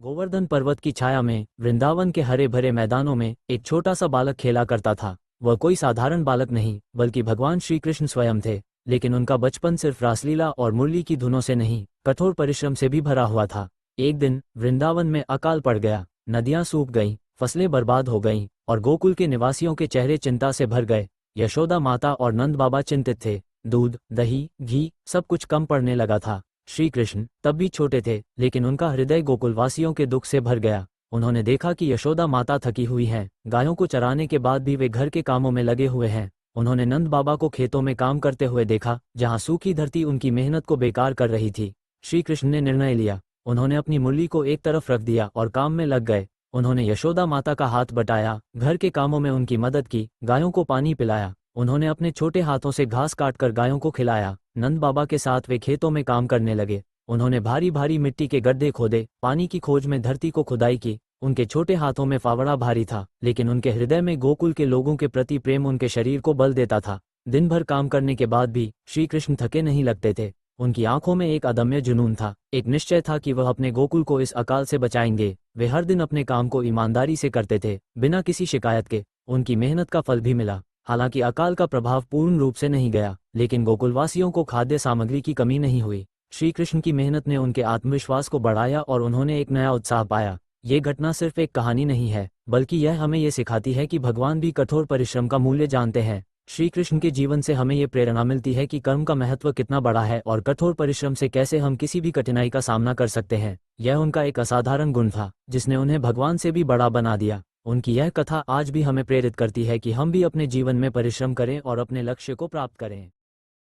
गोवर्धन पर्वत की छाया में वृंदावन के हरे भरे मैदानों में एक छोटा सा बालक खेला करता था। वह कोई साधारण बालक नहीं बल्कि भगवान श्री कृष्ण स्वयं थे। लेकिन उनका बचपन सिर्फ रासलीला और मुरली की धुनों से नहीं, कठोर परिश्रम से भी भरा हुआ था। एक दिन वृंदावन में अकाल पड़ गया। नदियां सूख गईं, फसलें बर्बाद हो गईं और गोकुल के निवासियों के चेहरे चिंता से भर गए। यशोदा माता और नंद बाबा चिंतित थे। दूध, दही, घी सब कुछ कम पड़ने लगा था। श्री कृष्ण तब भी छोटे थे, लेकिन उनका हृदय गोकुलवासियों के दुख से भर गया। उन्होंने देखा कि यशोदा माता थकी हुई हैं, गायों को चराने के बाद भी वे घर के कामों में लगे हुए हैं। उन्होंने नंद बाबा को खेतों में काम करते हुए देखा, जहां सूखी धरती उनकी मेहनत को बेकार कर रही थी। श्री कृष्ण ने निर्णय लिया। उन्होंने अपनी मुरली को एक तरफ रख दिया और काम में लग गए। उन्होंने यशोदा माता का हाथ बटाया, घर के कामों में उनकी मदद की, गायों को पानी पिलाया। उन्होंने अपने छोटे हाथों से घास काटकर गायों को खिलाया। नंद बाबा के साथ वे खेतों में काम करने लगे। उन्होंने भारी भारी मिट्टी के गड्ढे खोदे, पानी की खोज में धरती को खुदाई की। उनके छोटे हाथों में फावड़ा भारी था, लेकिन उनके हृदय में गोकुल के लोगों के प्रति प्रेम उनके शरीर को बल देता था। दिन भर काम करने के बाद भी श्री कृष्ण थके नहीं लगते थे। उनकी आंखों में एक अदम्य जुनून था, एक निश्चय था कि वह अपने गोकुल को इस अकाल से बचाएंगे। वे हर दिन अपने काम को ईमानदारी से करते थे, बिना किसी शिकायत के। उनकी मेहनत का फल भी मिला। हालांकि अकाल का प्रभाव पूर्ण रूप से नहीं गया, लेकिन गोकुलवासियों को खाद्य सामग्री की कमी नहीं हुई। श्री कृष्ण की मेहनत ने उनके आत्मविश्वास को बढ़ाया और उन्होंने एक नया उत्साह पाया। ये घटना सिर्फ एक कहानी नहीं है, बल्कि यह हमें ये सिखाती है कि भगवान भी कठोर परिश्रम का मूल्य जानते हैं। श्री कृष्ण के जीवन से हमें ये प्रेरणा मिलती है कि कर्म का महत्व कितना बड़ा है और कठोर परिश्रम से कैसे हम किसी भी कठिनाई का सामना कर सकते हैं। यह उनका एक असाधारण गुण था, जिसने उन्हें भगवान से भी बड़ा बना दिया। उनकी यह कथा आज भी हमें प्रेरित करती है कि हम भी अपने जीवन में परिश्रम करें और अपने लक्ष्य को प्राप्त करें।